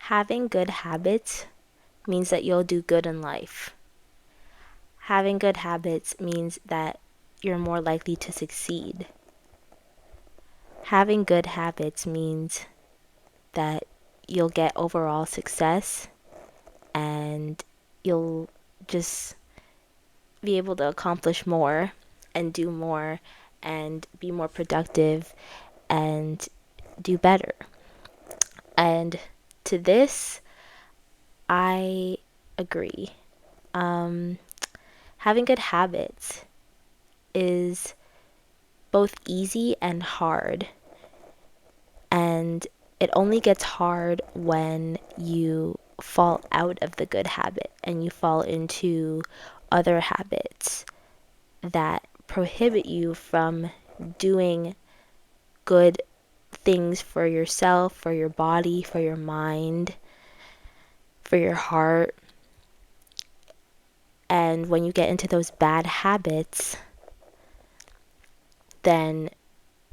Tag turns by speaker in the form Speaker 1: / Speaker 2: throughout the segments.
Speaker 1: Having good habits means that you'll do good in life. Having good habits means that you're more likely to succeed. Having good habits means that you'll get overall success and you'll just be able to accomplish more and do more and be more productive and do better. And to this, I agree. Um, Having good habits is both easy and hard. And it only gets hard when you fall out of the good habit and you fall into other habits that prohibit you from doing good things for yourself, for your body, for your mind, for your heart. And when you get into those bad habits, then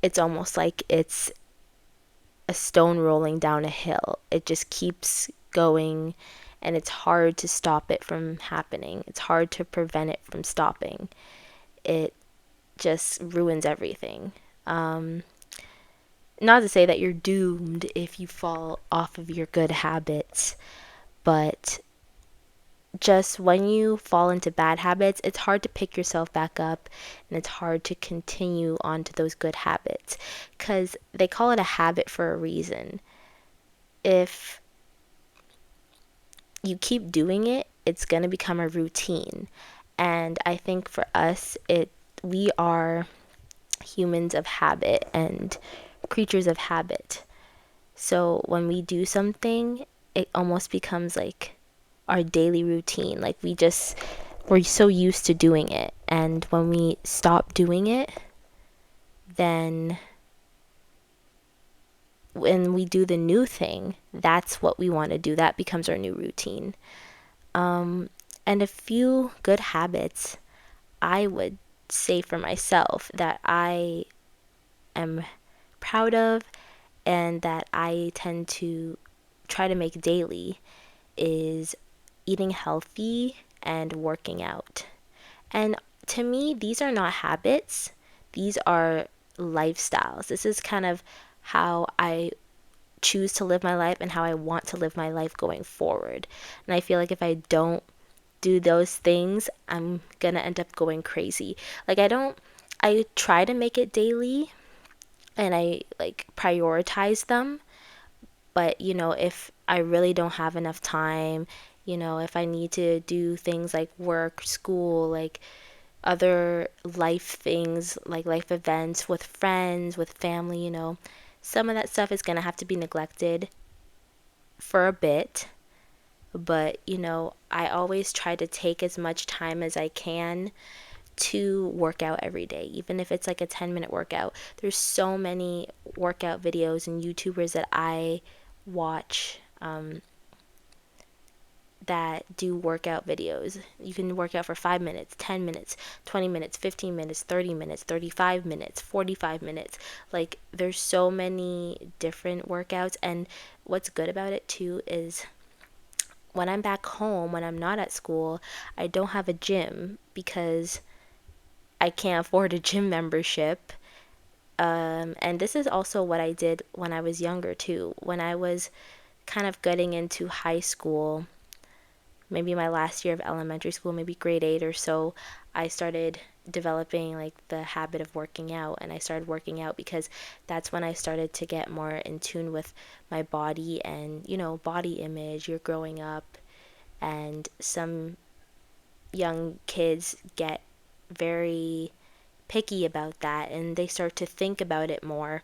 Speaker 1: it's almost like it's a stone rolling down a hill. It just keeps going and it's hard to stop it from happening. It's hard to prevent it from stopping. It just ruins everything. Um, Not to say that you're doomed if you fall off of your good habits, but just when you fall into bad habits, it's hard to pick yourself back up and it's hard to continue on to those good habits because they call it a habit for a reason. If you keep doing it, it's going to become a routine. And I think for us, we are humans of habit and creatures of habit. So when we do something, it almost becomes like our daily routine. Like we're so used to doing it. And when we stop doing it, then when we do the new thing, that's what we want to do. That becomes our new routine. Um, and a few good habits I would say for myself that I am proud of and that I tend to try to make daily is eating healthy and working out. And to me, these are not habits, these are lifestyles. This is kind of how I choose to live my life and how I want to live my life going forward. And I feel like if I don't do those things, I'm gonna end up going crazy. Like I try to make it daily and I like prioritize them, but if I really don't have enough time, if I need to do things like work, school, like other life things, like life events with friends, with family, some of that stuff is gonna have to be neglected for a bit. But I always try to take as much time as I can to work out every day, even if it's like a 10-minute workout. There's so many workout videos and YouTubers that I watch, that do workout videos. You can work out for 5 minutes, 10 minutes, 20 minutes, 15 minutes, 30 minutes, 35 minutes, 45 minutes. Like there's so many different workouts, and what's good about it too is when I'm back home, when I'm not at school, I don't have a gym because I can't afford a gym membership. And this is also what I did when I was younger too. When I was kind of getting into high school, maybe my last year of elementary school, maybe grade 8 or so, I started developing like the habit of working out. And I started working out because that's when I started to get more in tune with my body and, body image. You're growing up, and some young kids get very picky about that and they start to think about it more.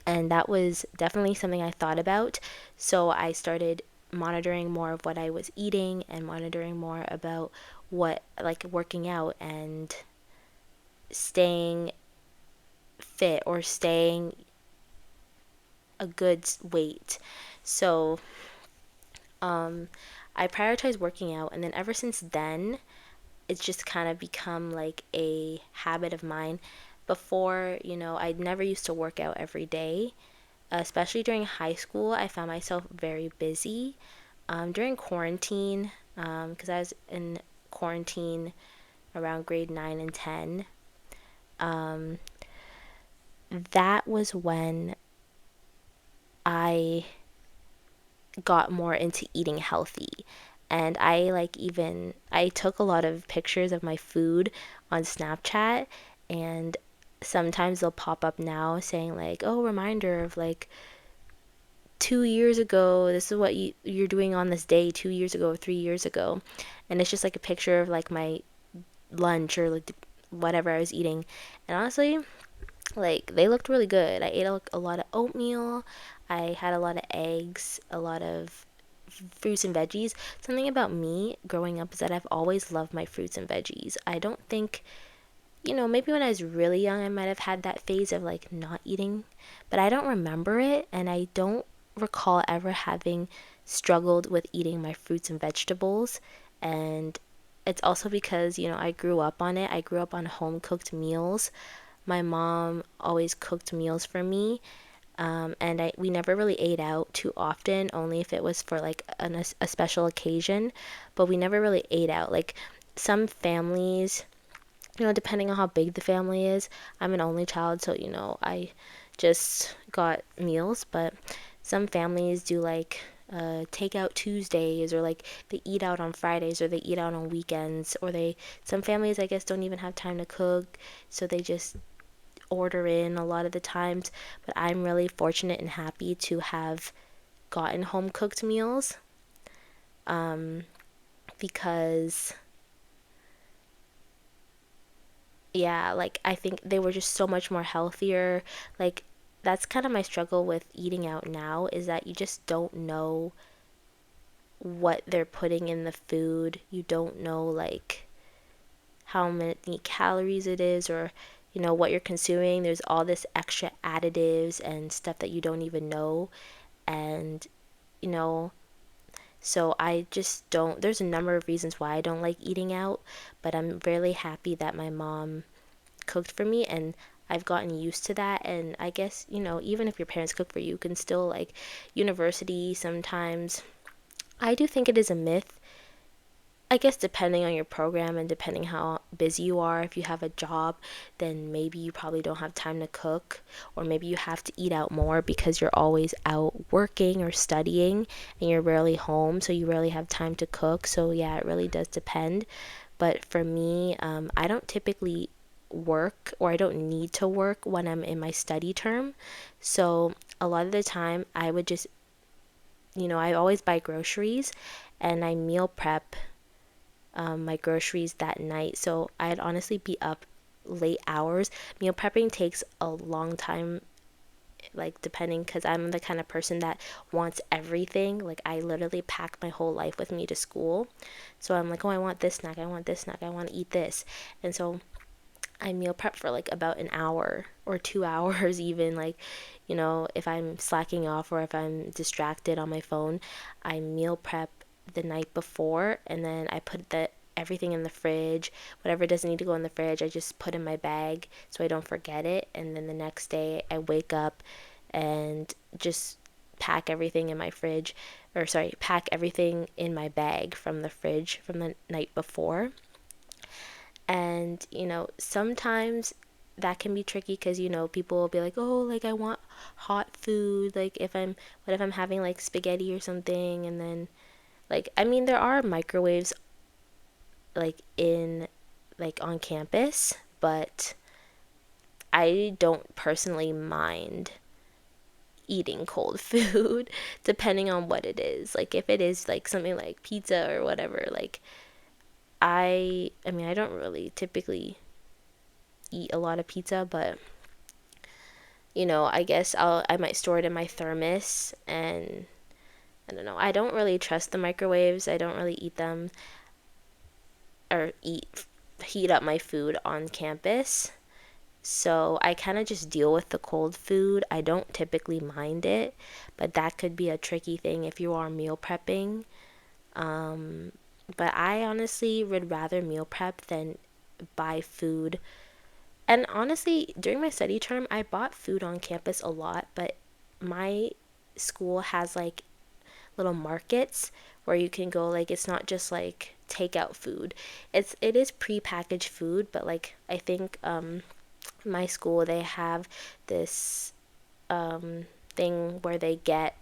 Speaker 1: And that was definitely something I thought about. So I started monitoring more of what I was eating and monitoring more about what, like working out and staying fit or staying a good weight. So I prioritize working out, and then ever since then, it's just kind of become like a habit of mine. Before, I never used to work out every day, especially during high school, I found myself very busy. During quarantine, because I was in quarantine around grade 9 and 10, um, that was when I got more into eating healthy. And I took a lot of pictures of my food on Snapchat, and sometimes they'll pop up now saying like, oh, reminder of like 2 years ago, this is what you're doing on this day 2 years ago, 3 years ago. And it's just like a picture of like my lunch or like whatever I was eating. And honestly, like they looked really good. I ate a lot of oatmeal. I had a lot of eggs, a lot of fruits and veggies. Something about me growing up is that I've always loved my fruits and veggies. I don't think, maybe when I was really young, I might have had that phase of like not eating, but I don't remember it, and I don't recall ever having struggled with eating my fruits and vegetables. And it's also because, I grew up on it. I grew up on home cooked meals. My mom always cooked meals for me, and we never really ate out too often, only if it was for like a special occasion. But we never really ate out. Like some families, depending on how big the family is. I'm an only child, so I just got meals, but some families do like takeout Tuesdays, or like they eat out on Fridays, or they eat out on weekends, or some families I guess don't even have time to cook, so they just order in a lot of the times. But I'm really fortunate and happy to have gotten home cooked meals, um, because yeah, like I think they were just so much more healthier. Like that's kind of my struggle with eating out now, is that you just don't know what they're putting in the food. You don't know like how many calories it is, or what you're consuming. There's all this extra additives and stuff that you don't even know. And you know so I just don't, there's a number of reasons why I don't like eating out, but I'm really happy that my mom cooked for me, and I've gotten used to that. And I guess, even if your parents cook for you, you can still like university sometimes. I do think it is a myth. I guess depending on your program and depending how busy you are, if you have a job, then maybe you probably don't have time to cook, or maybe you have to eat out more because you're always out working or studying and you're rarely home, so you rarely have time to cook. So, yeah, it really does depend. But for me, I don't typically work, or I don't need to work when I'm in my study term. So, a lot of the time, I would just, I always buy groceries and I meal prep my groceries that night. So I'd honestly be up late hours. Meal prepping takes a long time, like depending, because I'm the kind of person that wants everything. Like I literally pack my whole life with me to school. So I'm like, oh, I want this snack, I want this snack, I want to eat this. And so I meal prep for like about an hour or 2 hours, even. Like, if I'm slacking off or if I'm distracted on my phone, I meal prep the night before, and then I put the everything in the fridge. Whatever doesn't need to go in the fridge, I just put in my bag so I don't forget it. And then the next day, I wake up and just pack everything in my fridge, or sorry, pack everything in my bag from the fridge from the night before. And, sometimes that can be tricky because, people will be like, oh, like I want hot food. Like what if I'm having like spaghetti or something? And then, like, I mean, there are microwaves like on campus, but I don't personally mind eating cold food depending on what it is. Like, if it is like something like pizza or whatever, like, I mean, I don't really typically eat a lot of pizza, but I guess I might store it in my thermos. And I don't know. I don't really trust the microwaves. I don't really eat them, or heat up my food on campus. So I kind of just deal with the cold food. I don't typically mind it, but that could be a tricky thing if you are meal prepping. Um, but I honestly would rather meal prep than buy food. And honestly, during my study term, I bought food on campus a lot, but my school has like little markets where you can go. Like it's not just like takeout food. It is prepackaged food, but like I think my school, they have this thing where they get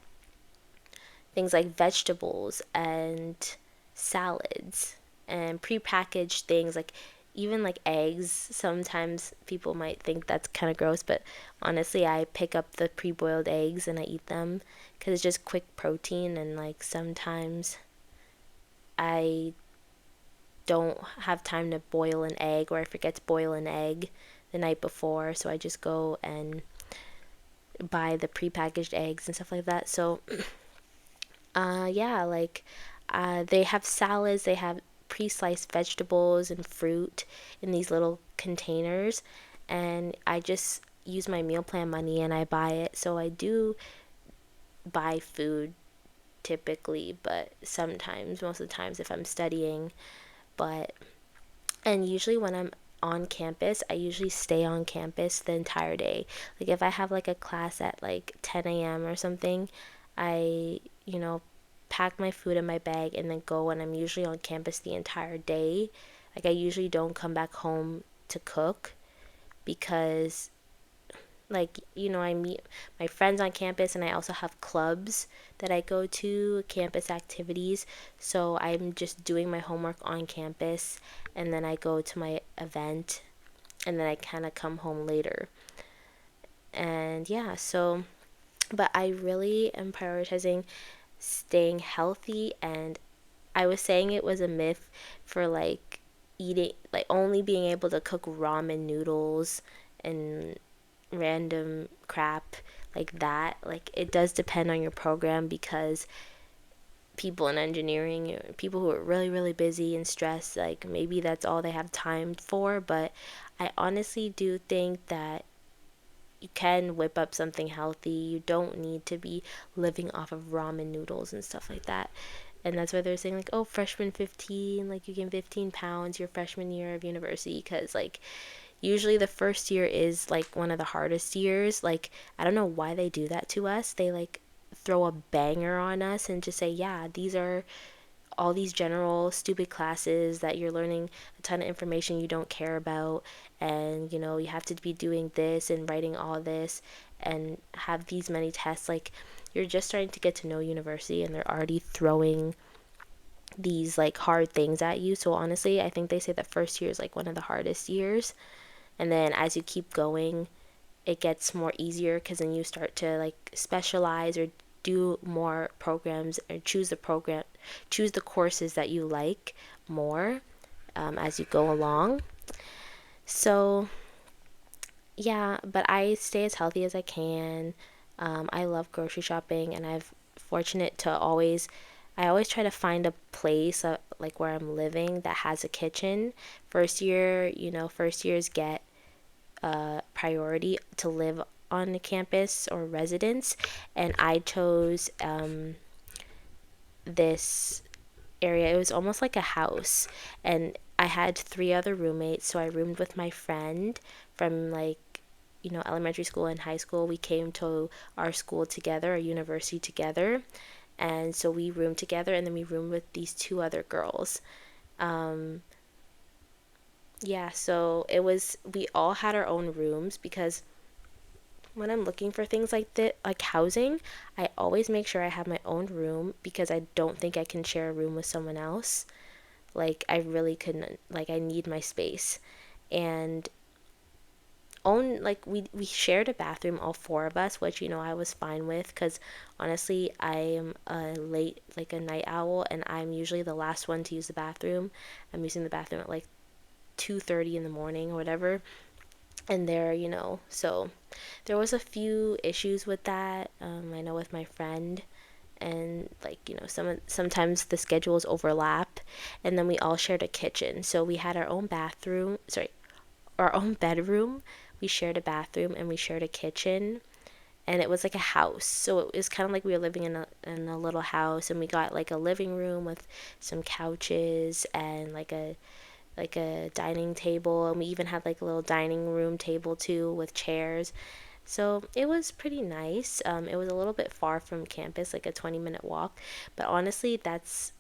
Speaker 1: things like vegetables and salads and prepackaged things, like even like eggs. Sometimes people might think that's kind of gross, but honestly, I pick up the pre-boiled eggs and I eat them because it's just quick protein. And like sometimes I don't have time to boil an egg, or I forget to boil an egg the night before, so I just go and buy the prepackaged eggs and stuff like that. So yeah, like they have salads, they have pre-sliced vegetables and fruit in these little containers, and I just use my meal plan money and I buy it. So I do buy food typically, but sometimes, most of the times if I'm studying, but and usually when I'm on campus, I usually stay on campus the entire day. Like if I have like a class at like 10 a.m. or something, I, pack my food in my bag and then go, and I'm usually on campus the entire day. Like I usually don't come back home to cook because like I meet my friends on campus, and I also have clubs that I go to, campus activities. So I'm just doing my homework on campus, and then I go to my event, and then I kind of come home later. And yeah, so but I really am prioritizing staying healthy. And I was saying it was a myth for like eating, like only being able to cook ramen noodles and random crap like that. Like it does depend on your program, because people in engineering, people who are really really busy and stressed, like maybe that's all they have time for. But I honestly do think that you can whip up something healthy. You don't need to be living off of ramen noodles and stuff like that. And that's why they're saying like, oh, freshman 15, like you gain 15 pounds your freshman year of university, because like usually the first year is like one of the hardest years. Like I don't know why they do that to us. They like throw a banger on us and just say, yeah, these are all these general stupid classes that you're learning a ton of information you don't care about, and you have to be doing this and writing all this and have these many tests. Like you're just starting to get to know university, and they're already throwing these like hard things at you. So honestly, I think they say the first year is like one of the hardest years, and then as you keep going, it gets more easier, because then you start to like specialize or do more programs, or choose the courses that you like more as you go along. So yeah, but I stay as healthy as I can. I love grocery shopping, and I've fortunate to always I always try to find a place like where I'm living that has a kitchen. First years get priority to live on the campus or residence, and I chose this area. It was almost like a house, and I had three other roommates, so I roomed with my friend from like elementary school and high school. We came to our school together, our university together, and so we roomed together, and then we roomed with these two other girls. um yeah, so it was, we all had our own rooms, because when I'm looking for things like that, like housing, I always make sure I have my own room, because I don't think I can share a room with someone else. Like I really couldn't, like I need my space. And own like we shared a bathroom, all four of us, which I was fine with, cuz honestly, I am a late, like a night owl, and I'm usually the last one to use the bathroom. I'm using the bathroom at like 2:30 in the morning or whatever. And there, so there was a few issues with that. I know with my friend, and like sometimes the schedules overlap, and then we all shared a kitchen, so we had our own bathroom, sorry, our own bedroom. We shared a bathroom and we shared a kitchen, and it was like a house, so it was kind of like we were living in a little house. And we got like a living room with some couches and like a dining table, and we even had like a little dining room table too with chairs. So it was pretty nice. It was a little bit far from campus, like a 20-minute walk. But honestly, that's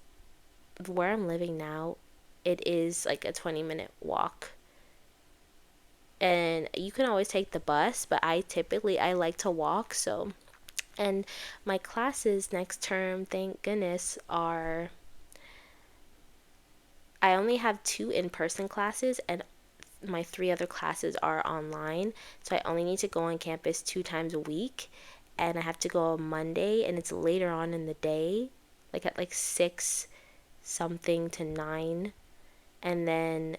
Speaker 1: where I'm living now. It is like a 20-minute walk. And you can always take the bus, but I like to walk. So, and my classes next term, thank goodness, are I only have two in-person classes, and my three other classes are online. So I only need to go on campus 2 times a week, and I have to go on Monday, and it's later on in the day, like at like 6 something to 9, and then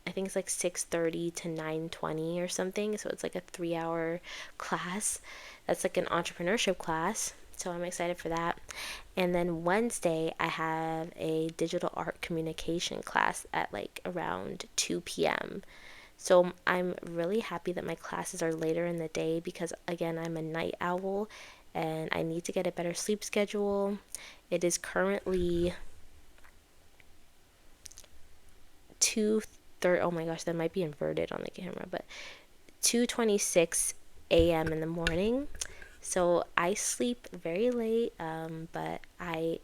Speaker 1: I think it's like 6:30 to 9:20 or something. So it's like a 3-hour class. That's like an entrepreneurship class. So I'm excited for that. And then Wednesday, I have a digital art communication class at like around 2 p.m. So I'm really happy that my classes are later in the day because, again, I'm a night owl and I need to get a better sleep schedule. It is currently 2:30. Oh my gosh, that might be inverted on the camera, but 2:26 a.m. in the morning. So I sleep very late, but I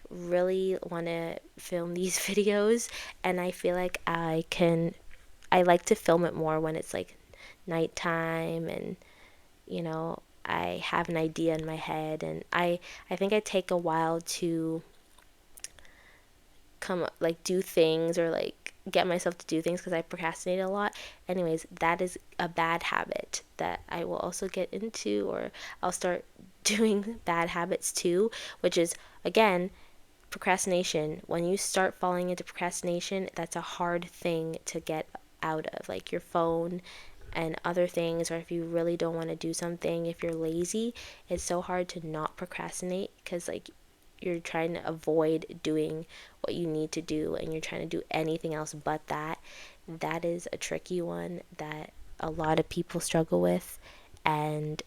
Speaker 1: really want to film these videos, and I feel like I like to film it more when it's like nighttime, and I have an idea in my head, and I think I take a while to come like do things, or like get myself to do things because I procrastinate a lot. Anyways, that is a bad habit that I will also get into, or I'll start doing bad habits too, which is, again, procrastination. When you start falling into procrastination, that's a hard thing to get out of, like your phone and other things. Or if you really don't want to do something, if you're lazy, it's so hard to not procrastinate because like you're trying to avoid doing what you need to do, and you're trying to do anything else but that. That is a tricky one that a lot of people struggle with. And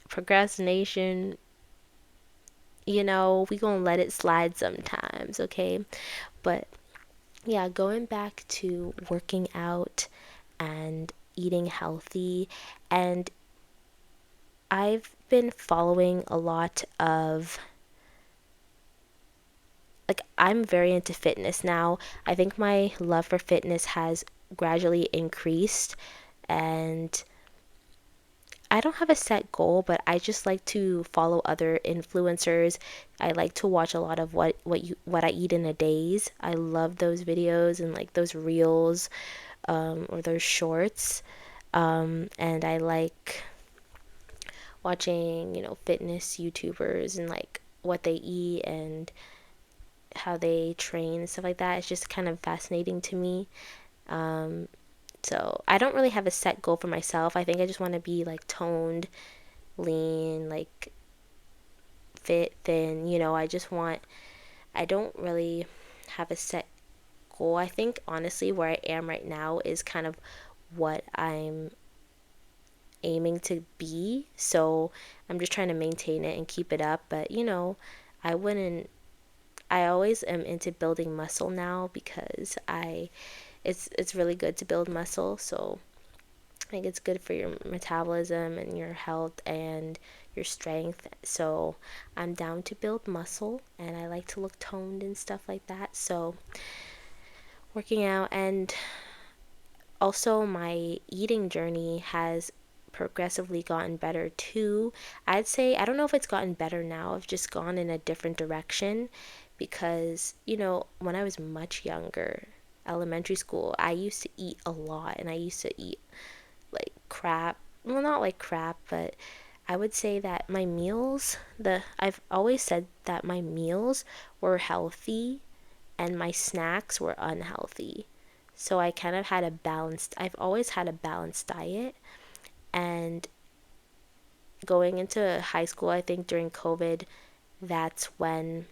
Speaker 1: procrastination, we gonna let it slide sometimes, okay? But yeah, going back to working out and eating healthy, and I've been following a lot of, like, I'm very into fitness now. I think my love for fitness has gradually increased, and I don't have a set goal, but I just like to follow other influencers. I like to watch a lot of what I eat in a days. I love those videos and like those reels, or those shorts. And I like watching, fitness YouTubers and like what they eat and how they train and stuff like that. It's just kind of fascinating to me. Um, so I don't really have a set goal for myself. I think I just want to be like toned, lean, like fit, thin. I don't really have a set goal. I think honestly, where I am right now is kind of what I'm aiming to be. So I'm just trying to maintain it and keep it up. But I wouldn't. I always am into building muscle now because it's really good to build muscle. So I think it's good for your metabolism and your health and your strength. So I'm down to build muscle, and I like to look toned and stuff like that. So working out, and also my eating journey has progressively gotten better too. I'd say, I don't know if it's gotten better now. I've just gone in a different direction because, when I was much younger, elementary school, I used to eat a lot, and I used to eat like crap. Well, not like crap, but I would say that my meals, the I've always said that my meals were healthy and my snacks were unhealthy. So I kind of had I've always had a balanced diet. And going into high school, I think during COVID, that's when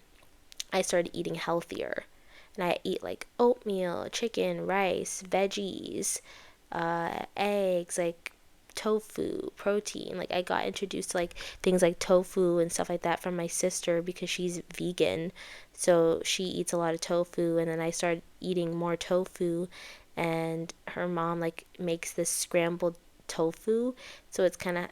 Speaker 1: I started eating healthier. And I eat like oatmeal, chicken, rice, veggies, eggs, like tofu, protein. Like I got introduced to like things like tofu and stuff like that from my sister because she's vegan. So she eats a lot of tofu, and then I started eating more tofu, and her mom like makes this scrambled tofu, so it's kind of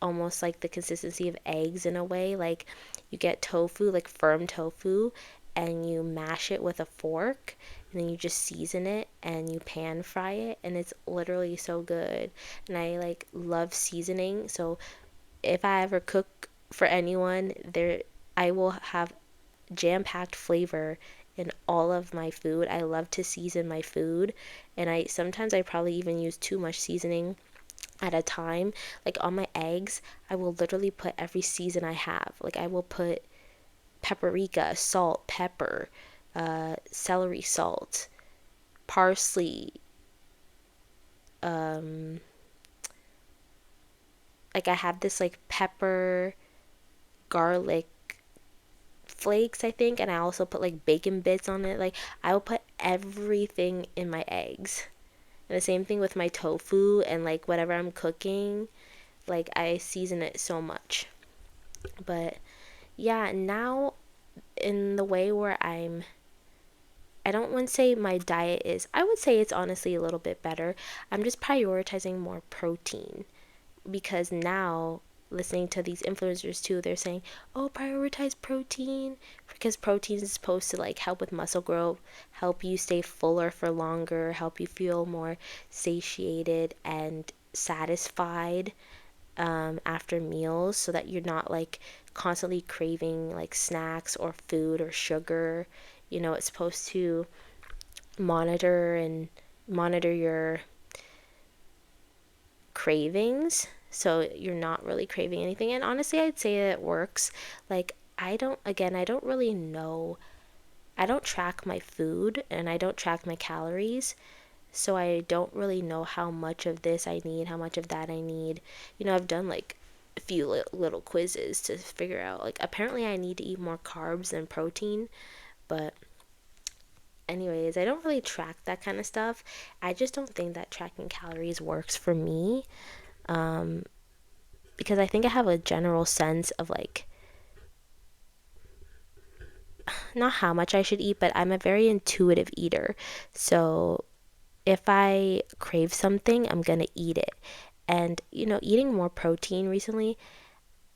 Speaker 1: almost like the consistency of eggs in a way. Like you get tofu, like firm tofu, and you mash it with a fork, and then you just season it and you pan fry it, and it's literally so good. And I like love seasoning, so if I ever cook for anyone, there I will have jam-packed flavor in all of my food. I love to season my food, and I probably even use too much seasoning at a time. Like on my eggs, I will literally put every season I have. Like I will put paprika, salt, pepper, celery salt, parsley, um like I have this like pepper, garlic flakes, I think, and I also put like bacon bits on it. Like I will put everything in my eggs. And the same thing with my tofu and like whatever I'm cooking, like I season it so much. But yeah, now in the way where I don't want to say my diet is, I would say it's honestly a little bit better. I'm just prioritizing more protein because now listening to these influencers too, they're saying, "Oh, prioritize protein because protein is supposed to like help with muscle growth, help you stay fuller for longer, help you feel more satiated and satisfied after meals so that you're not like constantly craving like snacks or food or sugar. You know, it's supposed to monitor your cravings so you're not really craving anything. And honestly, I'd say it works. Like, I don't really know. I don't track my food and I don't track my calories. So I don't really know how much of this I need, how much of that I need. You know, I've done like a few little quizzes to figure out like apparently I need to eat more carbs than protein, but anyways, I don't really track that kind of stuff. I just don't think that tracking calories works for me, um, because I think I have a general sense of like not how much I should eat, but I'm a very intuitive eater. So if I crave something, I'm gonna eat it. And you know, eating more protein recently,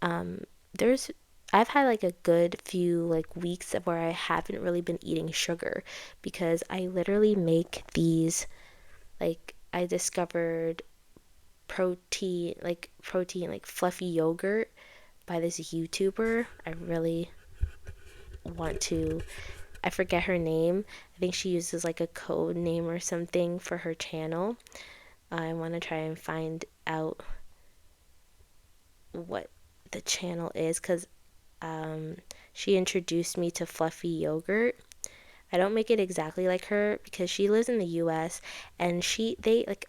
Speaker 1: um, there's I've had like a good few like weeks where I haven't really been eating sugar because I literally make these like I discovered protein like fluffy yogurt by this YouTuber. I really want to I forget her name. I think she uses like a code name or something for her channel. I want to try and find out what the channel is because she introduced me to fluffy yogurt. I don't make it exactly like her because she lives in the US and they like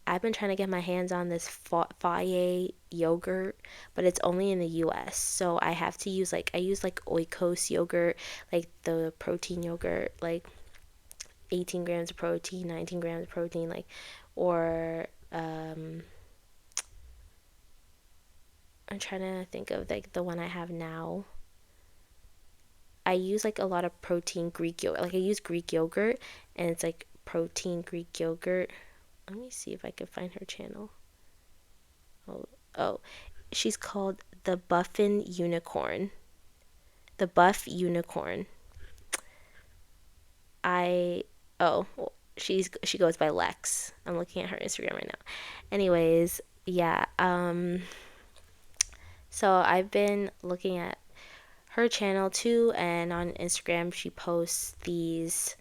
Speaker 1: I've been trying to get my hands on this Faye yogurt, but it's only in the US. So I have to use like I use like Oikos yogurt, like the protein yogurt, like 18 grams of protein, 19 grams of protein, like or I'm trying to think of like the one I have now. I use like a lot of protein Greek yogurt. Like I use Greek yogurt and it's like protein Greek yogurt. Let me see if I can find her channel. Oh, oh, she's called the Buffin Unicorn. The Buff Unicorn. I oh, well, she goes by Lex. I'm looking at her Instagram right now. Anyways, yeah. So I've been looking at her channel too, and on Instagram she posts these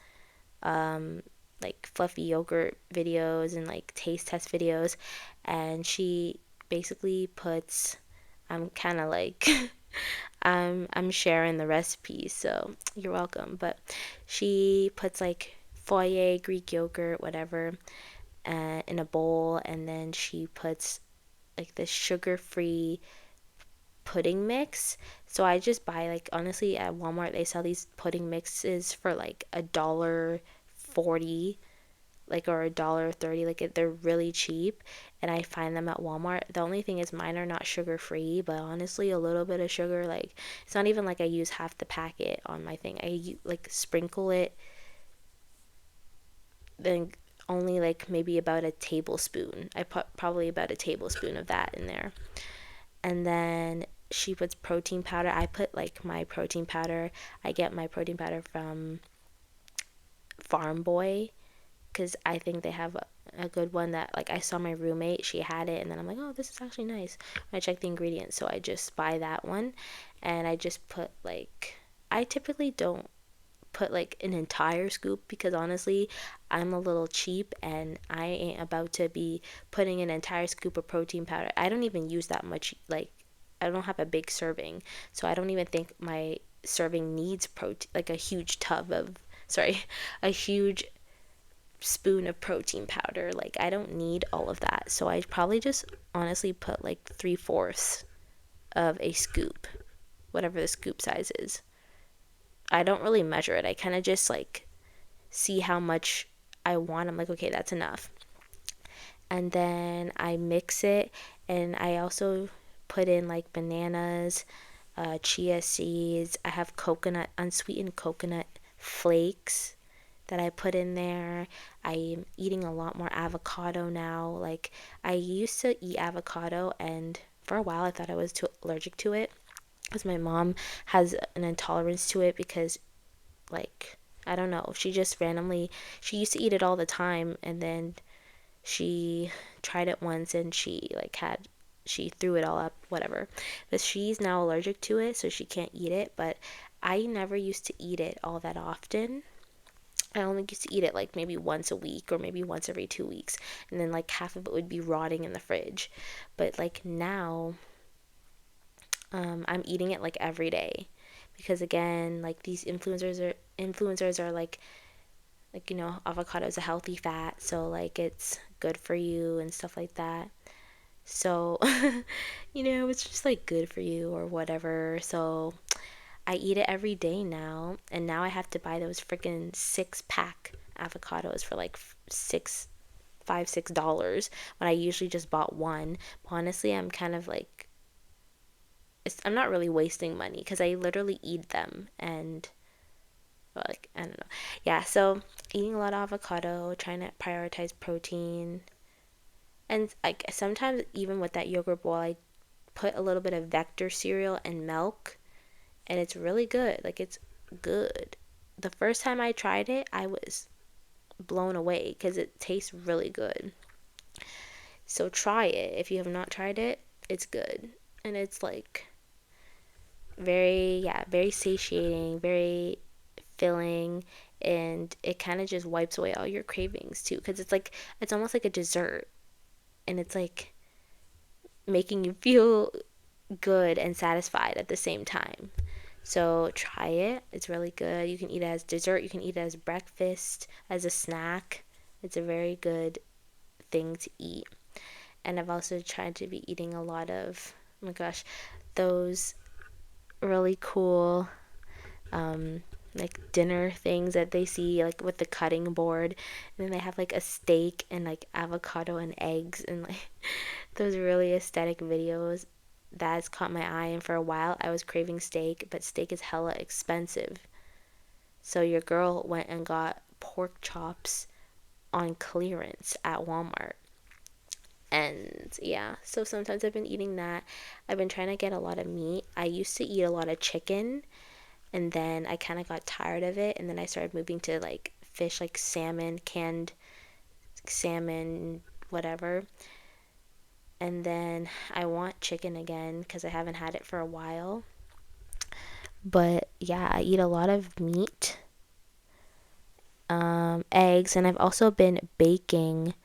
Speaker 1: um like fluffy yogurt videos and like taste test videos, and she basically puts I'm kind of like I'm sharing the recipes, so you're welcome. But she puts like foyer Greek yogurt, whatever, in a bowl, and then she puts like this sugar-free pudding mix. So I just buy like honestly at Walmart they sell these pudding mixes for like $1.40 like or $1.30 like they're really cheap and I find them at Walmart. The only thing is mine are not sugar free, but honestly a little bit of sugar like it's not even like I use half the packet on my thing. I like sprinkle it then only like maybe about a tablespoon. I put probably about a tablespoon of that in there. And then she puts protein powder. I put like my protein powder. I get my protein powder from Farm Boy because I think they have a good one that like I saw my roommate, she had it, and then I'm like, oh, this is actually nice. I check the ingredients, so I just buy that one, and I just put like, I typically don't put like an entire scoop because honestly, I'm a little cheap and I ain't about to be putting an entire scoop of protein powder. I don't even use that much, like I don't have a big serving, so I don't even think my serving needs protein, like a huge tub of, sorry, a huge spoon of protein powder. Like I don't need all of that. So I probably just honestly put like 3/4 of a scoop, whatever the scoop size is. I don't really measure it. I kind of just like see how much I want. I'm like, okay, that's enough. And then I mix it, and I also put in like bananas, chia seeds. I have coconut, unsweetened coconut flakes that I put in there. I'm eating a lot more avocado now. Like I used to eat avocado, and for a while I thought I was too allergic to it because my mom has an intolerance to it because like I don't know, she just randomly, she used to eat it all the time, and then she tried it once and she like had, she threw it all up, whatever. But she's now allergic to it, so she can't eat it. But I never used to eat it all that often. I only used to eat it like maybe once a week or maybe once every 2 weeks. And then like half of it would be rotting in the fridge. But like now, I'm eating it like every day. Because again, like these influencers are like avocado is a healthy fat, so like it's good for you and stuff like that. So it's just like good for you or whatever. So I eat it every day now, and now I have to buy those freaking 6-pack avocados for like $6 when I usually just bought one. But honestly, I'm kind of like, I'm not really wasting money because I literally eat them, and well, like I don't know. Yeah, so eating a lot of avocado, trying to prioritize protein, and like sometimes even with that yogurt bowl, I put a little bit of Vector cereal and milk, and it's really good. Like it's good. The first time I tried it, I was blown away because it tastes really good. So try it if you have not tried it. It's good. And it's like very satiating, very filling, and it kind of just wipes away all your cravings too because it's like it's almost like a dessert, and it's like making you feel good and satisfied at the same time. So try it. It's really good. You can eat it as dessert, you can eat it as breakfast, as a snack. It's a very good thing to eat. And I've also tried to be eating a lot of, oh my gosh, those really cool like dinner things that they see like with the cutting board, and then they have like a steak and like avocado and eggs and like those really aesthetic videos. That's caught my eye, and for a while I was craving steak, but steak is hella expensive. So your girl went and got pork chops on clearance at Walmart. And yeah, so sometimes I've been eating that. I've been trying to get a lot of meat. I used to eat a lot of chicken, and then I kind of got tired of it, and then I started moving to like fish, like salmon, canned salmon, whatever. And then I want chicken again because I haven't had it for a while. But yeah, I eat a lot of meat, eggs, and I've also been baking.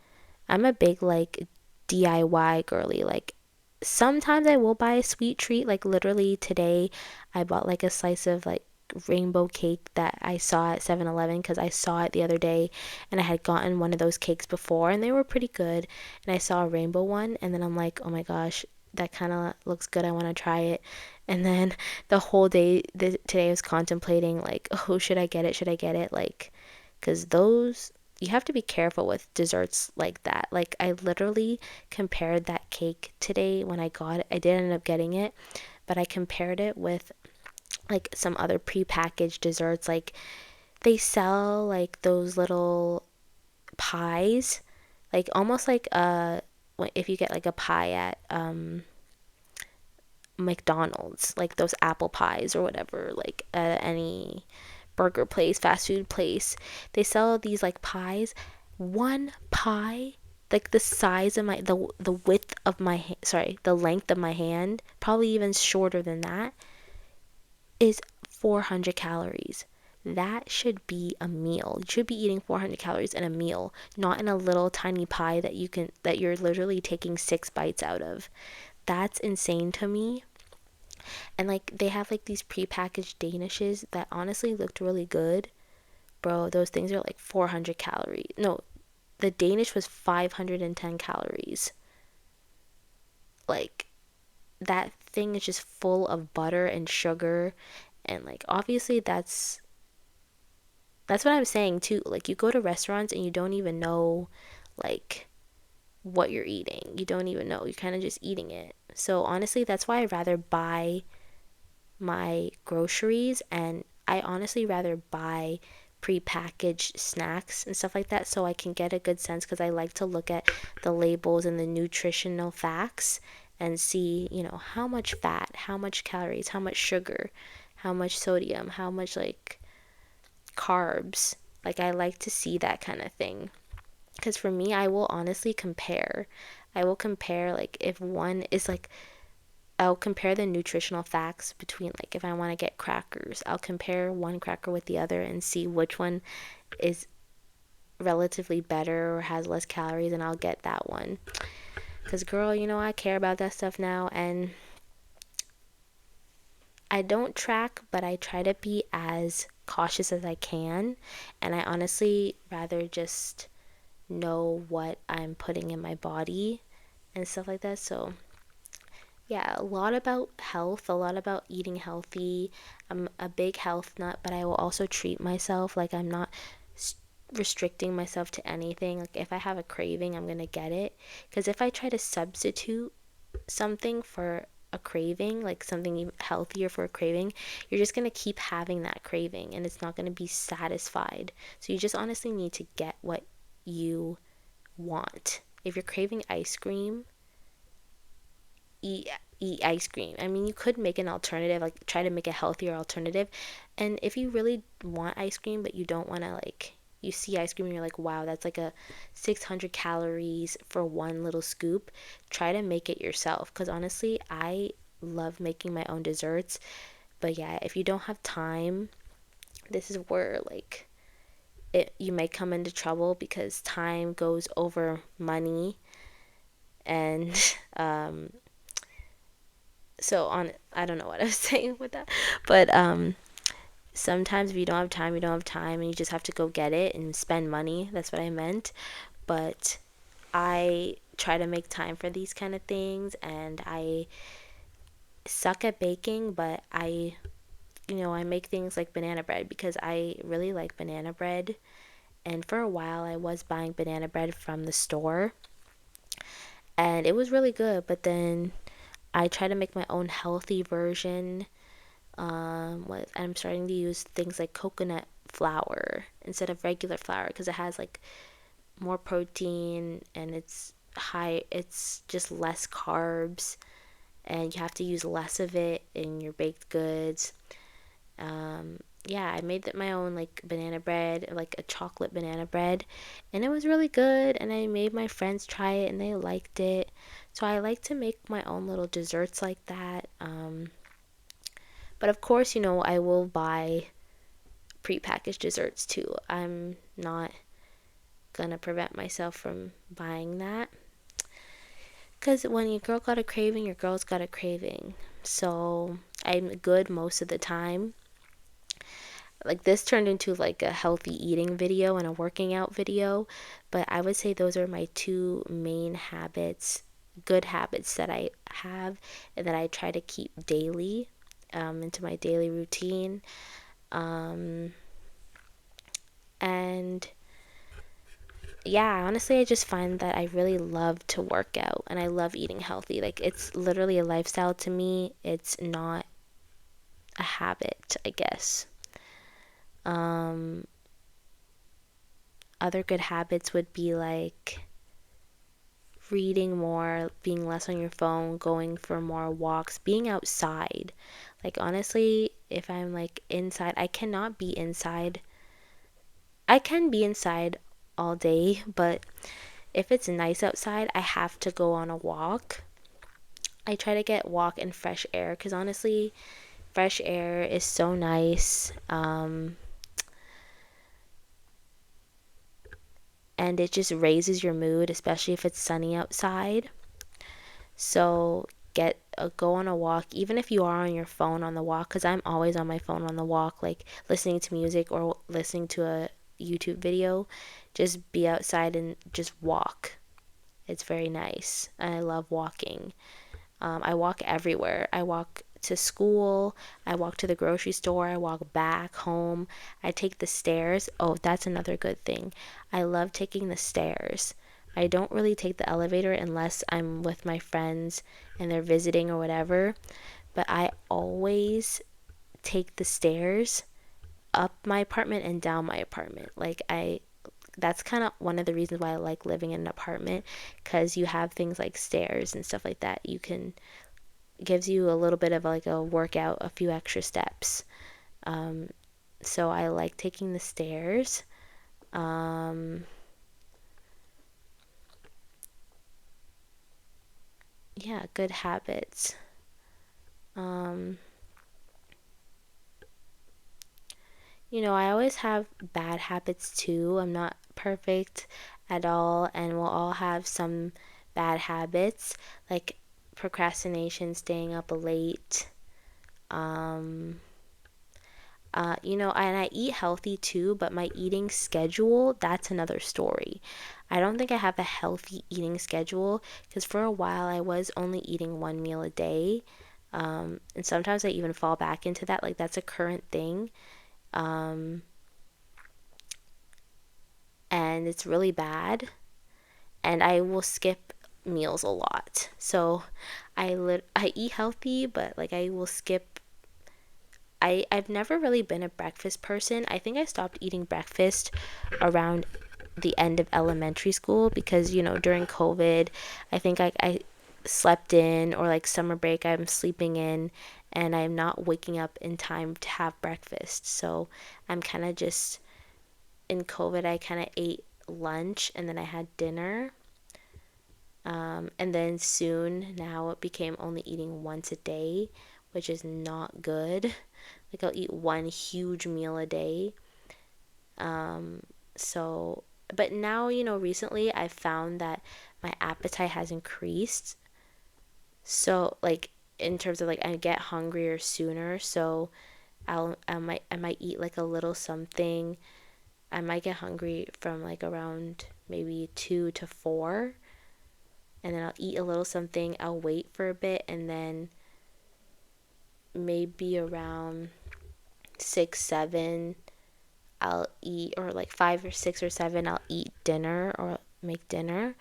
Speaker 1: I'm a big like DIY girly. Like sometimes I will buy a sweet treat. Like literally today, I bought like a slice of like rainbow cake that I saw at 7-Eleven because I saw it the other day, and I had gotten one of those cakes before and they were pretty good. And I saw a rainbow one, and then I'm like, oh my gosh, that kind of looks good. I want to try it. And then the whole day today I was contemplating like, oh, should I get it? Should I get it? Like, because those, you have to be careful with desserts like that. Like I literally compared that cake today when I got it. I did end up getting it, but I compared it with like some other prepackaged desserts. Like they sell like those little pies, like almost like if you get like a pie at McDonald's, like those apple pies or whatever, like at any burger place, fast food place, they sell these like pies. One pie, like the size of the width of sorry, the length of my hand, probably even shorter than that, is 400 calories. That should be a meal. You should be eating 400 calories in a meal, not in a little tiny pie that you're literally taking 6 bites out of. That's insane to me. And like they have like these prepackaged danishes that honestly looked really good. Bro, those things are like 400 calories. No, the Danish was 510 calories. Like that thing is just full of butter and sugar, and like obviously that's what I'm saying too. Like you go to restaurants and you don't even know like what you're eating. You don't even know. You're kind of just eating it. So honestly, that's why I'd rather buy my groceries, and I honestly rather buy prepackaged snacks and stuff like that so I can get a good sense, because I like to look at the labels and the nutritional facts and see, how much fat, how much calories, how much sugar, how much sodium, how much like carbs. Like I like to see that kind of thing. Because for me, I will honestly compare. I will compare, like, if one is like, I'll compare the nutritional facts between, like, if I want to get crackers, I'll compare one cracker with the other and see which one is relatively better or has less calories, and I'll get that one. Because, girl, I care about that stuff now, and I don't track, but I try to be as cautious as I can, and I honestly rather just know what I'm putting in my body and stuff like that. So, yeah, a lot about health, a lot about eating healthy. I'm a big health nut, but I will also treat myself. Like, I'm not restricting myself to anything. Like, if I have a craving, I'm going to get it. Because if I try to substitute something for a craving, like something healthier for a craving, you're just going to keep having that craving and it's not going to be satisfied. So, you just honestly need to get what you want. If you're craving ice cream, eat ice cream. I mean, you could make an alternative, like try to make a healthier alternative. And if you really want ice cream but you don't want to, like, you see ice cream and you're like, wow, that's like a 600 calories for one little scoop, try to make it yourself, because honestly, I love making my own desserts. But yeah, if you don't have time, this is where like you might come into trouble, because time goes over money. And so on, I don't know what I was saying with that, but sometimes if you don't have time, you don't have time, and you just have to go get it and spend money. That's what I meant. But I try to make time for these kind of things, and I suck at baking, but I make things like banana bread because I really like banana bread. And for a while I was buying banana bread from the store, and it was really good, but then I try to make my own healthy version. I'm starting to use things like coconut flour instead of regular flour, because it has like more protein and it's just less carbs, and you have to use less of it in your baked goods. Yeah, I made my own like banana bread, like a chocolate banana bread, and it was really good. And I made my friends try it, and they liked it. So I like to make my own little desserts like that. But of course, I will buy prepackaged desserts too. I'm not gonna prevent myself from buying that. Because when your girl got a craving, your girl's got a craving. So I'm good most of the time. Like this turned into like a healthy eating video and a working out video. But I would say those are my two main habits, good habits that I have and that I try to keep daily, into my daily routine. Um, and yeah, honestly, I just find that I really love to work out and I love eating healthy. Like, it's literally a lifestyle to me, it's not a habit, I guess. Um, other good habits would be like reading more, being less on your phone, going for more walks, being outside. Like honestly, if I'm like inside, I cannot be inside. I can be inside all day, but if it's nice outside, I have to go on a walk. I try to get walk and fresh air because honestly, fresh air is so nice. And it just raises your mood, especially if it's sunny outside. So go on a walk, even if you are on your phone on the walk, because I'm always on my phone on the walk, like listening to music or listening to a YouTube video. Just be outside and just walk. It's very nice. I love walking. I walk everywhere. I walk to school. I walk to the grocery store. I walk back home. I take the stairs. Oh, that's another good thing. I love taking the stairs. I don't really take the elevator unless I'm with my friends and they're visiting or whatever. But I always take the stairs up my apartment and down my apartment. That's kind of one of the reasons why I like living in an apartment because you have things like stairs and stuff like that. Gives you a little bit of like a workout, a few extra steps. Um, so I like taking the stairs. Um, yeah, good habits. Um, I always have bad habits too. I'm not perfect at all, and we'll all have some bad habits like procrastination, staying up late. Um, and I eat healthy too, but my eating schedule, that's another story. I don't think I have a healthy eating schedule because for a while I was only eating one meal a day. And sometimes I even fall back into that. Like, that's a current thing. Um, and it's really bad. And I will skip meals a lot. So I eat healthy, but like I will skip. I've never really been a breakfast person. I think I stopped eating breakfast around the end of elementary school because, during COVID, I think I slept in, or like summer break, I'm sleeping in and I'm not waking up in time to have breakfast. So I'm kind of just in COVID, I kind of ate lunch and then I had dinner. And then soon now it became only eating once a day, which is not good. Like I'll eat one huge meal a day. Um, so, but now, recently I've found that my appetite has increased. So, like, in terms of like, I get hungrier sooner. So, I might eat like a little something. I might get hungry from like around maybe 2 to 4, and then I'll eat a little something. I'll wait for a bit, and then maybe around 6, 7, I'll eat, or like 5 or 6 or 7, I'll eat dinner or make dinner.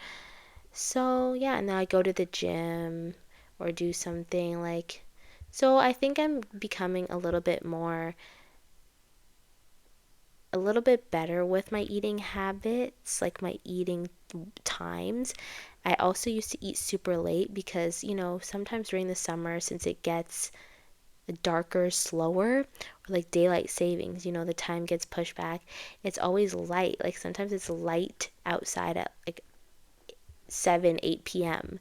Speaker 1: So yeah, and then I go to the gym or do something like. So I think I'm becoming a little bit better with my eating habits, like my eating times. I also used to eat super late because, sometimes during the summer, since it gets darker, slower, or like daylight savings, the time gets pushed back. It's always light. Like sometimes it's light outside at like 7, 8 p.m.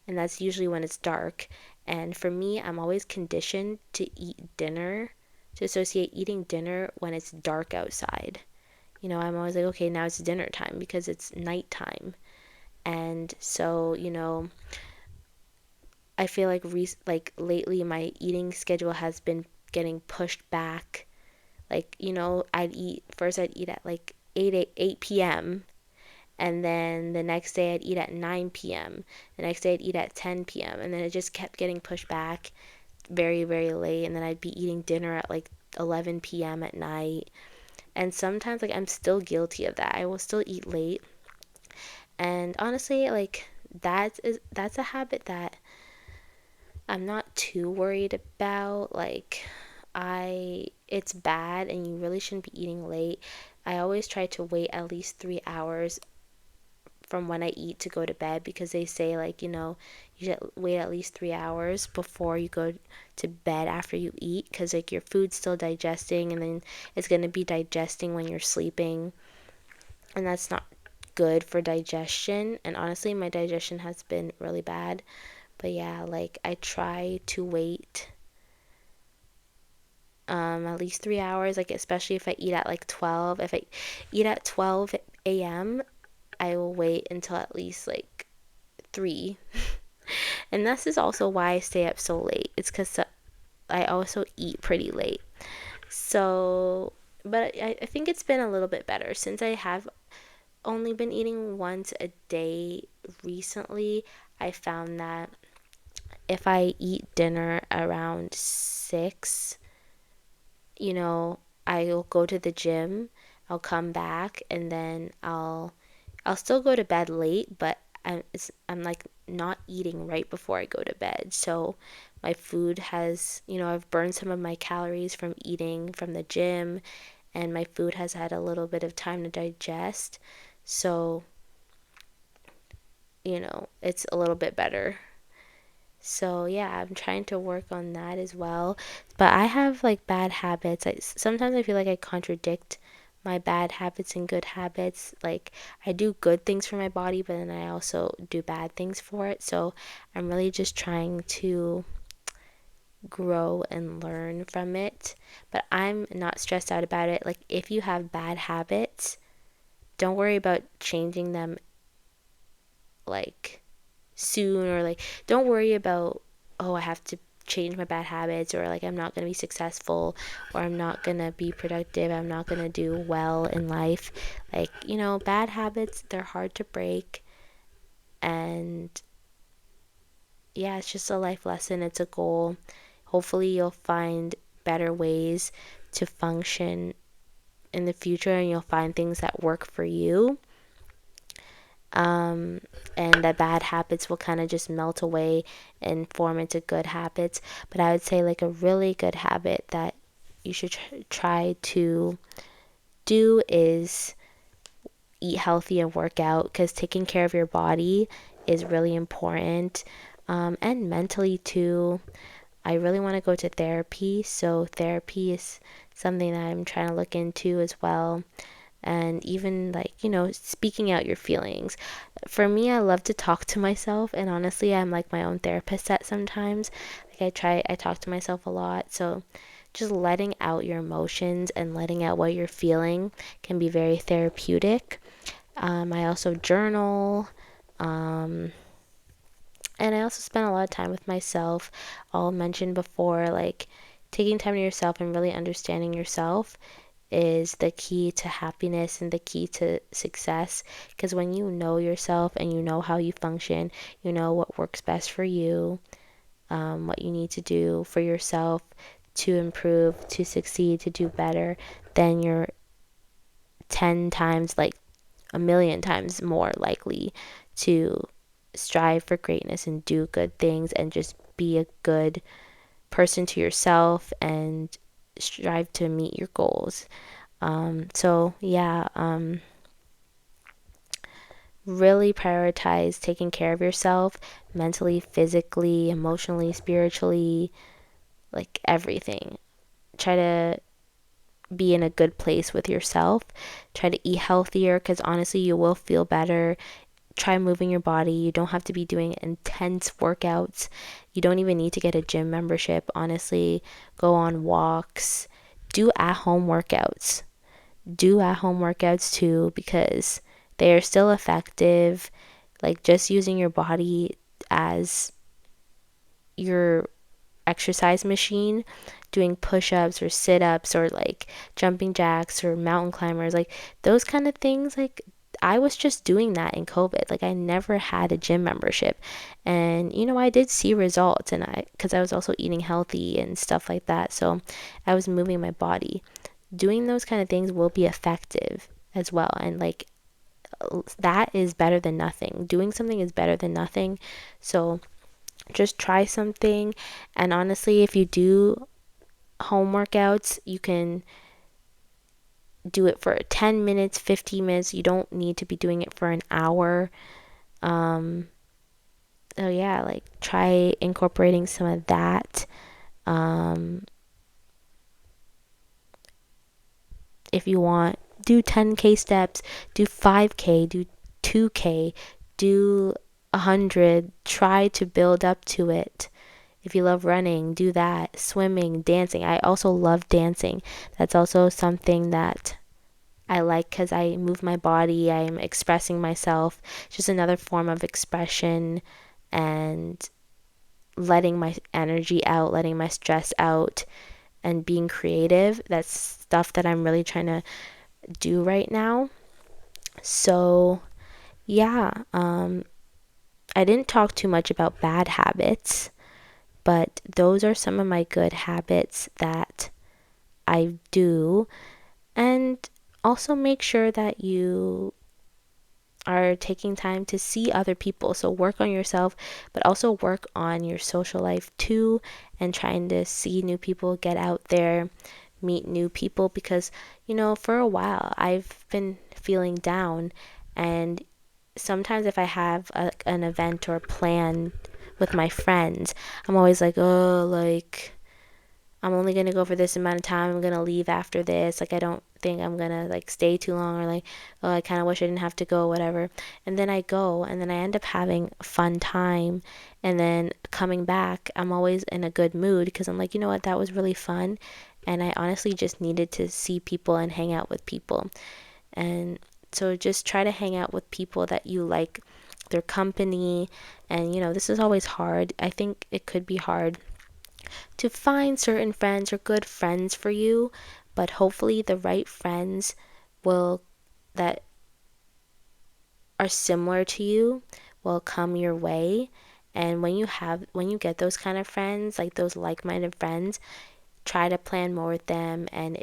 Speaker 1: And that's usually when it's dark. And for me, I'm always conditioned to associate eating dinner when it's dark outside. I'm always like, okay, now it's dinner time because it's nighttime. And so, I feel like lately my eating schedule has been getting pushed back. Like, I'd eat at like 8 p.m. And then the next day I'd eat at 9 p.m. The next day I'd eat at 10 p.m. And then it just kept getting pushed back very, very late. And then I'd be eating dinner at like 11 p.m. at night. And sometimes like I'm still guilty of that. I will still eat late. And honestly, like that's a habit that I'm not too worried about. Like, it's bad and you really shouldn't be eating late. I always try to wait at least 3 hours from when I eat to go to bed, because they say, like, you should wait at least 3 hours before you go to bed after you eat, because like your food's still digesting, and then it's going to be digesting when you're sleeping, and that's not good for digestion. And honestly, my digestion has been really bad. But yeah, like I try to wait at least 3 hours, like especially if I eat at like 12. If I eat at 12 a.m., I will wait until at least like 3. And this is also why I stay up so late. It's because I also eat pretty late. So, but I think it's been a little bit better since I have only been eating once a day recently. I found that if I eat dinner around 6, you know, I'll go to the gym, I'll come back, and then I'll still go to bed late, but I'm like not eating right before I go to bed. So my food has, I've burned some of my calories from eating from the gym, and my food has had a little bit of time to digest. So, it's a little bit better. So yeah, I'm trying to work on that as well. But I have like bad habits. Sometimes I feel like I contradict my bad habits and good habits. Like I do good things for my body, but then I also do bad things for it. So I'm really just trying to grow and learn from it. But I'm not stressed out about it. Like if you have bad habits, don't worry about changing them like soon, or like don't worry about, oh, I have to change my bad habits, or like I'm not going to be successful, or I'm not going to be productive, I'm not going to do well in life. Like, bad habits, they're hard to break. And yeah, it's just a life lesson, it's a goal. Hopefully you'll find better ways to function in the future, and you'll find things that work for you. And the bad habits will kind of just melt away and form into good habits. But I would say like a really good habit that you should try to do is eat healthy and work out, because taking care of your body is really important. And mentally too. I really want to go to therapy, so therapy is something that I'm trying to look into as well. And even like, speaking out your feelings. For me, I love to talk to myself, and honestly, I'm like my own therapist at sometimes. Like I talk to myself a lot. So just letting out your emotions and letting out what you're feeling can be very therapeutic. I also journal. Um, and I also spend a lot of time with myself. I'll mention before, like taking time to yourself and really understanding yourself is the key to happiness and the key to success. Because when you know yourself and you know how you function, you know what works best for you, what you need to do for yourself to improve, to succeed, to do better, then you're 10 times, like a million times more likely to strive for greatness and do good things and just be a good person to yourself and strive to meet your goals. So yeah, really prioritize taking care of yourself mentally, physically, emotionally, spiritually, like everything. Try to be in a good place with yourself. Try to eat healthier, because honestly, you will feel better. Try moving your body. You don't have to be doing intense workouts. You don't even need to get a gym membership. Honestly, go on walks. Do at home workouts. Do at home workouts too, because they are still effective. Like just using your body as your exercise machine, doing push-ups or sit-ups or like jumping jacks or mountain climbers, like those kind of things. Like I was just doing that in COVID. Like I never had a gym membership, and I did see results, and because I was also eating healthy and stuff like that, so I was moving my body. Doing those kind of things will be effective as well, and like that is better than nothing. Doing something is better than nothing. So just try something. And honestly, if you do home workouts, you can do it for 10 minutes, 15 minutes. You don't need to be doing it for an hour. Um, so yeah, like try incorporating some of that. Um, if you want, do 10K steps, do 5K, do 2K, do 100. Try to build up to it. If you love running, do that. Swimming, dancing. I also love dancing. That's also something that I like because I move my body. I'm expressing myself. It's just another form of expression and letting my energy out, letting my stress out, and being creative. That's stuff that I'm really trying to do right now. So, yeah, I didn't talk too much about bad habits, but those are some of my good habits that I do. And also make sure that you are taking time to see other people. So work on yourself, but also work on your social life too, and trying to see new people, get out there, meet new people. Because, for a while I've been feeling down, and sometimes if I have an event or plan with my friends, I'm always like, oh, like I'm only gonna go for this amount of time. I'm gonna leave after this. Like I don't think I'm gonna like stay too long, or like, oh, I kind of wish I didn't have to go, whatever. And then I go, and then I end up having a fun time, and then coming back, I'm always in a good mood because I'm like, you know what, that was really fun, and I honestly just needed to see people and hang out with people. And so just try to hang out with people that you like their company. And this is always hard. I think it could be hard to find certain friends or good friends for you, but hopefully the right friends will that are similar to you will come your way. And when you get those kind of friends, like those like-minded friends, try to plan more with them and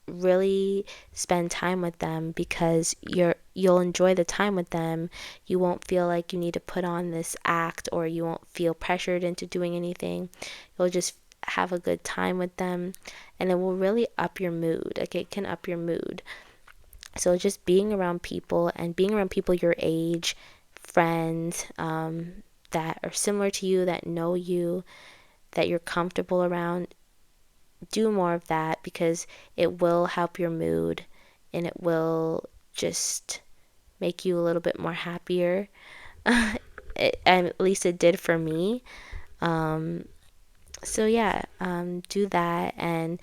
Speaker 1: really spend time with them, because you'll enjoy the time with them. You won't feel like you need to put on this act, or you won't feel pressured into doing anything. You'll just have a good time with them, and it will really up your mood. Like it can up your mood. So just being around people, and being around people your age, friends, that are similar to you, that know you, that you're comfortable around, do more of that, because it will help your mood, and it will just make you a little bit more happier. And at least it did for me. So yeah, do that, and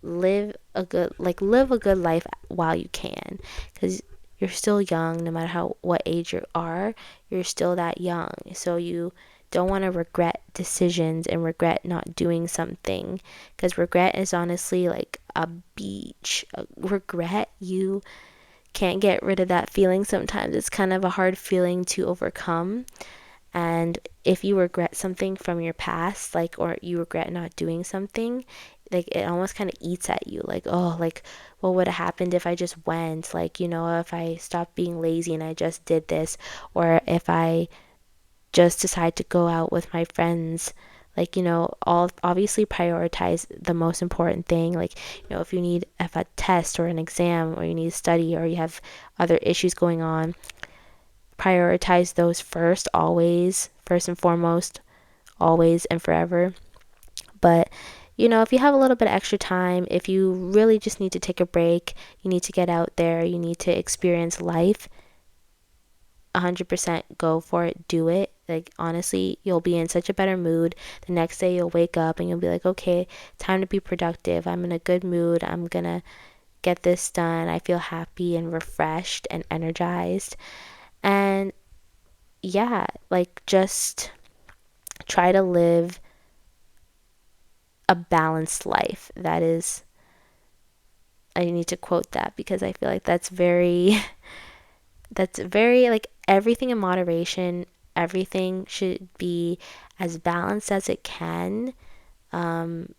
Speaker 1: live a good life while you can, because you're still young. No matter what age you are, you're still that young. So you don't want to regret decisions and regret not doing something, because regret is honestly like a beach. Regret, you can't get rid of that feeling. Sometimes it's kind of a hard feeling to overcome. And if you regret something from your past, like, or you regret not doing something, like it almost kind of eats at you. Like, oh, like what would have happened if I just went? Like, if I stopped being lazy and I just did this, or if I just decide to go out with my friends. Like, all obviously prioritize the most important thing. Like, if you need if a test or an exam, or you need to study, or you have other issues going on, prioritize those first, always, first and foremost, always and forever. But if you have a little bit of extra time, if you really just need to take a break, you need to get out there, you need to experience life, 100% go for it, do it. Like honestly, you'll be in such a better mood. The next day you'll wake up and you'll be like, okay, time to be productive. I'm in a good mood. I'm gonna get this done. I feel happy and refreshed and energized. And yeah, like just try to live a balanced life. That is, I need to quote that because I feel like that's very, that's very like everything in moderation. Everything should be as balanced as it can. Um,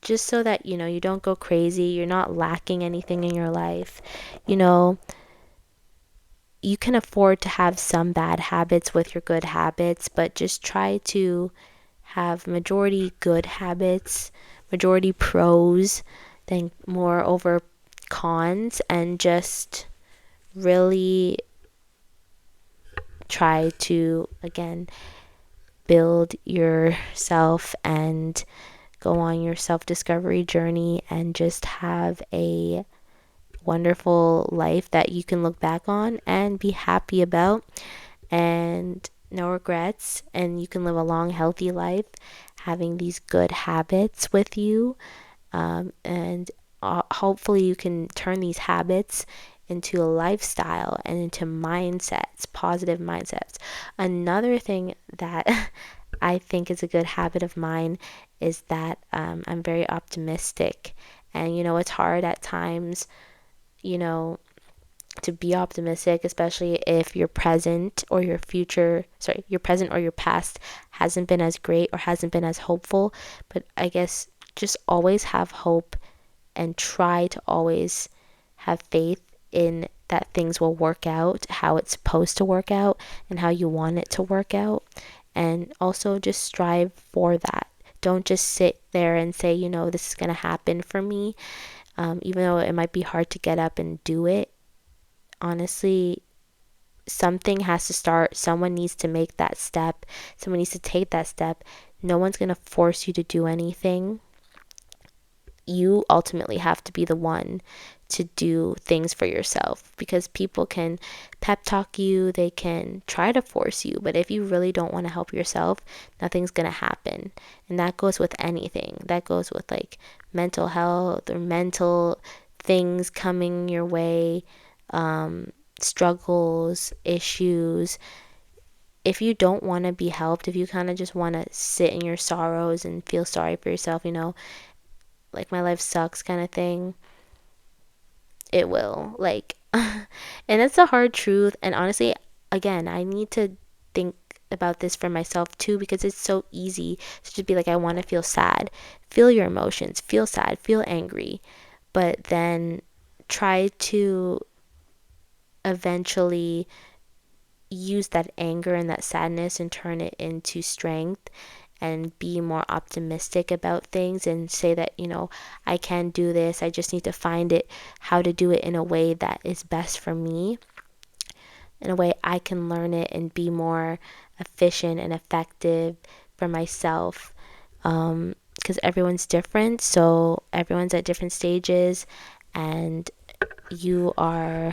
Speaker 1: just so that, you don't go crazy. You're not lacking anything in your life. You know, you can afford to have some bad habits with your good habits, but just try to have majority good habits, majority pros, then more over cons and just really try to, again, build yourself and go on your self-discovery journey and just have a wonderful life that you can look back on and be happy about, and no regrets, and you can live a long healthy life having these good habits with you, and hopefully you can turn these habits into a lifestyle and into mindsets, positive mindsets. Another thing that I think is a good habit of mine is that I'm very optimistic. And, it's hard at times, to be optimistic, especially if your present or your past hasn't been as great or hasn't been as hopeful. But I guess just always have hope and try to always have faith in that things will work out how it's supposed to work out and how you want it to work out. And also just strive for that. Don't just sit there and say, this is going to happen for me. Even though it might be hard to get up and do it, honestly, something has to start. Someone needs to make that step. Someone needs to take that step. No one's going to force you to do anything. You ultimately have to be the one to do things for yourself, because people can pep talk you, they can try to force you, but if you really don't want to help yourself, nothing's going to happen. And that goes with anything. That goes with like mental health or mental things coming your way, struggles, issues. If you don't want to be helped, if you kind of just want to sit in your sorrows and feel sorry for yourself, like my life sucks kind of thing, it will. Like, and it's a hard truth. And honestly, again, I need to think about this for myself too, because it's so easy to just be like, I want to feel sad. Feel your emotions, feel sad, feel angry, but then try to eventually use that anger and that sadness and turn it into strength and be more optimistic about things and say that, I can do this. I just need to find it, how to do it in a way that is best for me, in a way I can learn it and be more efficient and effective for myself. Because everyone's different, so everyone's at different stages, and you are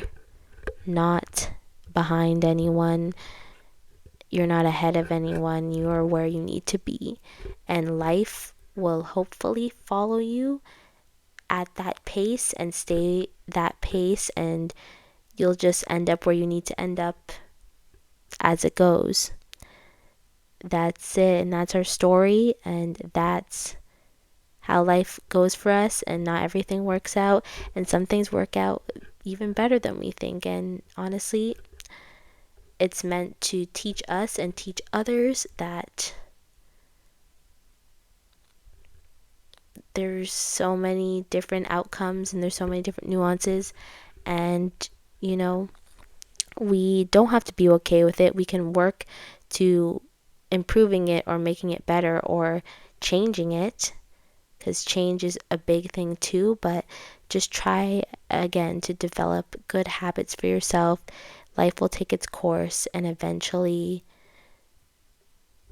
Speaker 1: not behind anyone. You're not ahead of anyone. You are where you need to be. And life will hopefully follow you at that pace and stay that pace, and you'll just end up where you need to end up as it goes. That's it, and that's our story, and that's how life goes for us. And not everything works out, and some things work out even better than we think. And honestly, it's meant to teach us and teach others that there's so many different outcomes and there's so many different nuances, and we don't have to be okay with it. We can work to improving it or making it better or changing it, because change is a big thing too. But just try again to develop good habits for yourself. Life will take its course, and eventually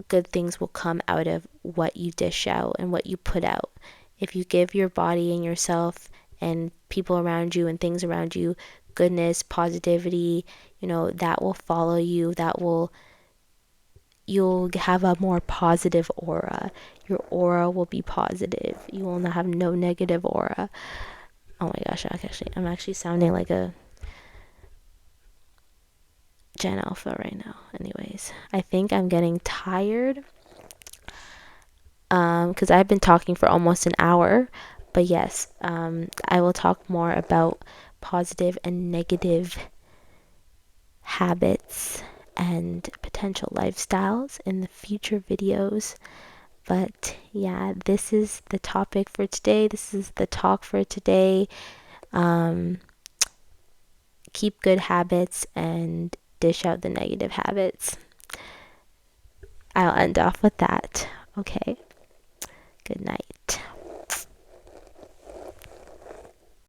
Speaker 1: good things will come out of what you dish out and what you put out. If you give your body and yourself and people around you and things around you goodness, positivity, that will follow you. You'll have a more positive aura. Your aura will be positive. You will not have no negative aura. Oh my gosh, I'm actually sounding like a Gen Alpha right now. Anyways, I think I'm getting tired, because I've been talking for almost an hour. But yes, I will talk more about positive and negative habits and potential lifestyles in the future videos. But yeah, this is the topic for today. This is the talk for today. Keep good habits and dish out the negative habits. I'll end off with that. Okay. Good night.